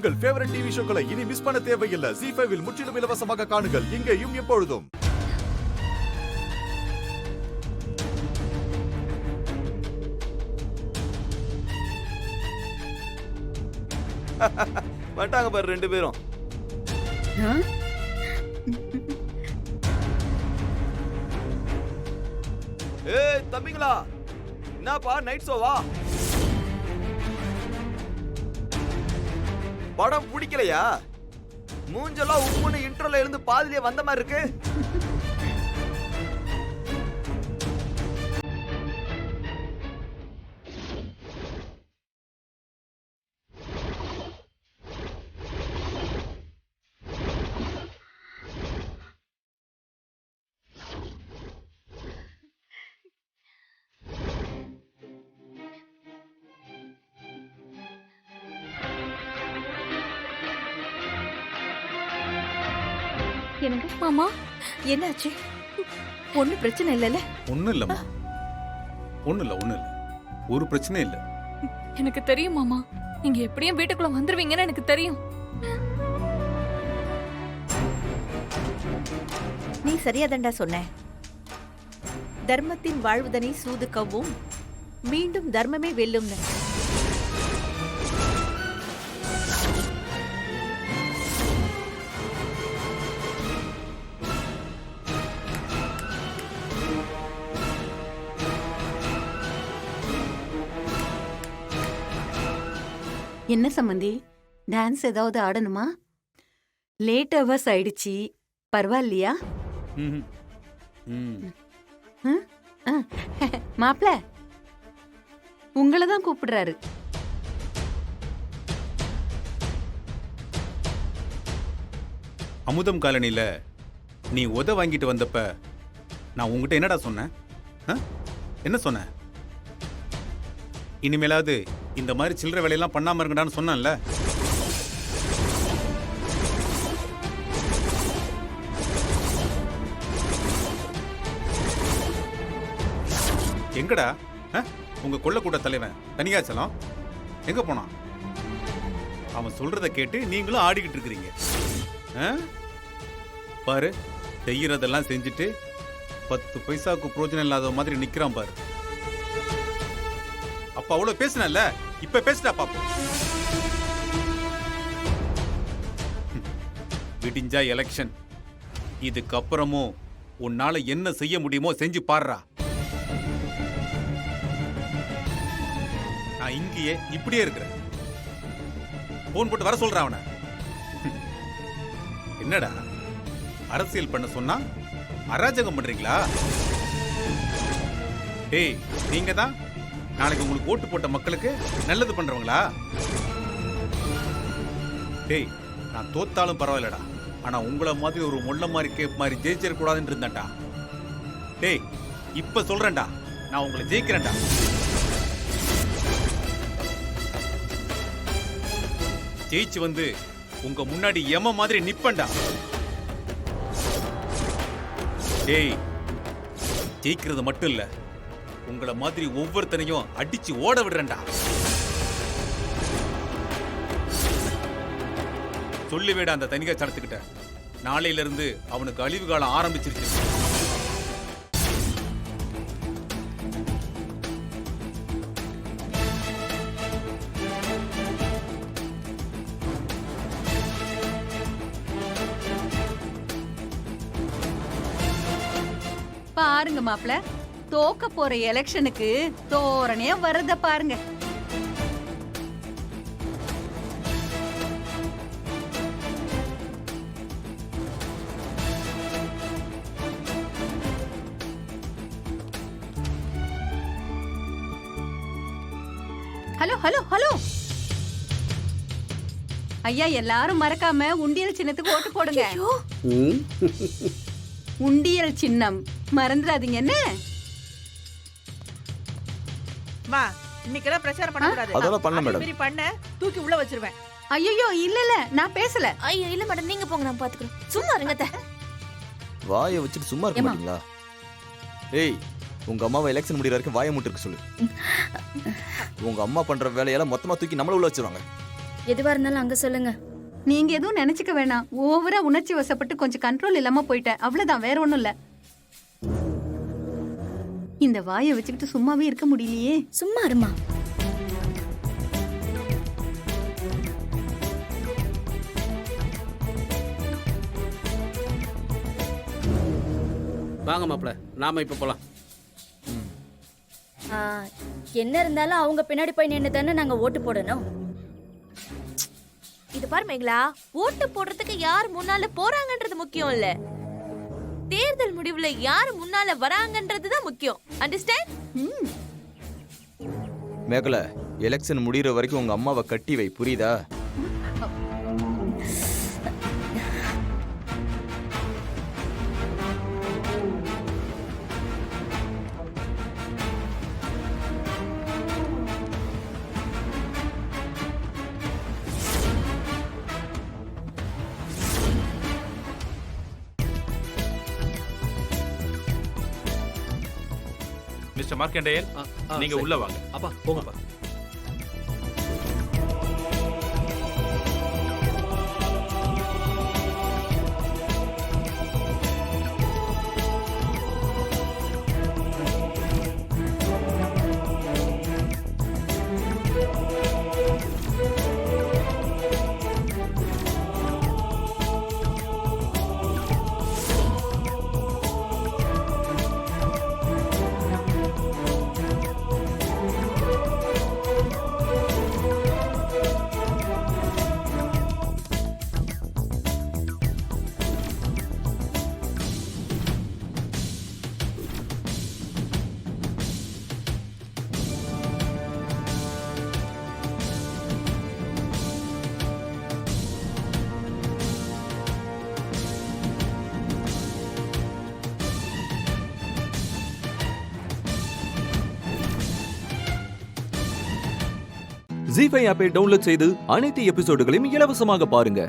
உங்கள் favourite TV ஷோக்களை இனி miss பண்ண தேவையில்லை. ZEE5 இல் முற்றிலும் இலவசமாக காணுங்கள், இங்கேயும் எப்பொழுதும். வந்துட்டாங்க பாரு ரெண்டு பேரும். ஏய் தம்பிங்களா, என்னப்பா நைட் ஷோவா? படம் பிடிக்கலையா? மூஞ்செல்லாம் உப்புன்னு இன்ட்ரோல இருந்து பாதியிலே வந்த மாதிரி இருக்கு. எனக்கு மாமா என்னாச்சு? ஒன்னும் பிரச்சனை இல்லைல்ல? ஒன்றும் இல்லைம்மா, ஒன்றும் இல்லை, ஒரு பிரச்சனை இல்லை. எனக்கு தெரியும் மாமா, நீங்க எப்படியும் வீட்டுக்குள்ள வந்துருவீங்கன்னு எனக்கு தெரியும். நீ சரியாதண்டா சொன்ன. தர்மத்தின் வாழ்வுதனை சூது கவும், மீண்டும் தர்மமே வெல்லும்னு. என்ன சம்பந்தி, டான்ஸ் ஏதாவது ஆடணுமா? லேட் ஹவர்ஸ் ஆயிடுச்சு, பரவாயில்லையா? மாப்பிள உங்களை தான் கூப்பிடுறாரு. அமுதம் காலனில நீ வாங்கிட்டு வந்தப்ப நான் உங்ககிட்ட என்னடா சொன்னேன்? என்ன சொன்ன? இனிமேலாவது இந்த மாதிரி சில்லறை வேலையெல்லாம் பண்ணாம இருக்கடான்னு சொன்னேன்ல. எங்கடா உங்க கொள்ளக்கூட தலைவன் தனியாச்சலம் எங்க போனான்? அவன் சொல்றத கேட்டு நீங்களும் ஆடிக்கிட்டு இருக்கிறீங்க. பாரு, செய்யறதெல்லாம் செஞ்சுட்டு 10 பைசாவுக்கு பிரோஜனம் இல்லாத மாதிரி நிக்கிறான் பாரு. அப்ப அவ்வளவு பேசினல்ல, இப்ப பேசிட்டா பாப்போம். விடிஞ்சா எலெக்ஷன், இதுக்கப்புறமும் உன்னால என்ன செய்ய முடியுமோ செஞ்சு பாடுறா. நான் இங்கேயே இப்படியே இருக்கிறேன். போன் போட்டு வர சொல்றேன் அவனை. என்னடா அரசியல் பண்ண சொன்னா அராஜகம் பண்றீங்களா? டேய், நீங்க தான் நாளைக்கு உங்களுக்கு ஓட்டு போட்ட மக்களுக்கு நல்லது பண்றவங்களா? டேய், நான் தோத்தாலும் பரவாயில்லடா, ஆனா உங்களை மாதிரி ஒரு முள்ள மாதிரி கேப் மாதிரி ஜெயிச்சிட கூடாதுன்னு இருந்தேன்டா. டேய், இப்ப சொல்றேன்டா, நான் உங்களை ஜெயிக்கிறேன்டா. ஜெயிச்சு வந்து உங்க முன்னாடி எம மாதிரி நிப்பண்டா. டேய், ஜெயிக்கிறது மட்டும் இல்ல, உங்களை மாதிரி ஒவ்வொருத்தனையும் அடிச்சு ஓட விடுறேன்டா. சொல்லி வேட அந்த தனிகா சடத்துக்கிட்ட, நாளையில இருந்து அவனுக்கு அழிவு காலம் ஆரம்பிச்சிருச்சு. பாருங்க மாப்பிள, தோக்க போற எலெக்ஷனுக்கு தோரணையா வரத பாருங்க. ஹலோ ஹலோ ஹலோ ஐயா, எல்லாரும் மறக்காம உண்டியல் சின்னத்துக்கு ஓட்டு போடுங்க. உண்டியல் சின்னம் மறந்துடாதீங்க. என்ன மா, இன்னைக்கெல்லாம் பிரச்சாரம் பண்ண கூடாது. அதெல்லாம் பண்ண மேடம். மீறி பண்ண தூக்கி உள்ள வச்சிருவேன். ஐயோ இல்ல இல்ல, நான் பேசல. ஐயோ இல்ல மேடம், நீங்க போங்க, நான் பாத்துக்கிறேன். சும்மா இருங்க. வாயை வச்சுட்டு சும்மா இருக்க மாட்டீங்களா? ஏய், உங்க அம்மாவை எலெக்ஷன் முடிகிற வரைக்கும் வாயை மூட்டு இருக்க சொல்லு. உங்க அம்மா பண்ற வேலையெல்லாம் மொத்தமா தூக்கி நம்மள உள்ள வச்சிருவாங்க. எதுவா இருந்தாலும் அங்க சொல்லுங்க. நீங்க எதுவும் நினைச்சுக்க வேணாம். ஓவரா உணர்ச்சி வசப்பட்டு கொஞ்சம் கண்ட்ரோல் இல்லாம போயிட்டேன். அவ்வளவுதான், வேற ஒண்ணும் இல்ல. இந்த வாயை வச்சுக்கிட்டு சும்மாவே இருக்க முடியலையே. சும்மா இருமா. வாங்க மாப்பிள, நாம இப்ப போலாம். ஆ, என்ன இருந்தாலும் அவங்க பின்னாடி போய் நின்று தானே நாங்க ஓட்டு போடணும். இது பாரு மேகலா, ஓட்டு போடுறதுக்கு யார் முன்னால போறாங்கன்றது முக்கியம் இல்ல, தேர்தல் முடிவுல யார் முன்னால வராங்கன்றதுதான் முக்கியம். அண்டர்ஸ்டாண்ட்? மேகல, எலெக்ஷன் முடிகிற வரைக்கும் உங்க அம்மாவை கட்டி வை, புரியுதா? மிஸ்டர் மார்க்கண்டேயன், நீங்க உள்ள வாங்க. அப்பா போங்கப்பா. ஜீ5 ஆப்பை டவுன்லோட் செய்து அனைத்து எபிசோடுகளையும் இலவசமாக பாருங்க.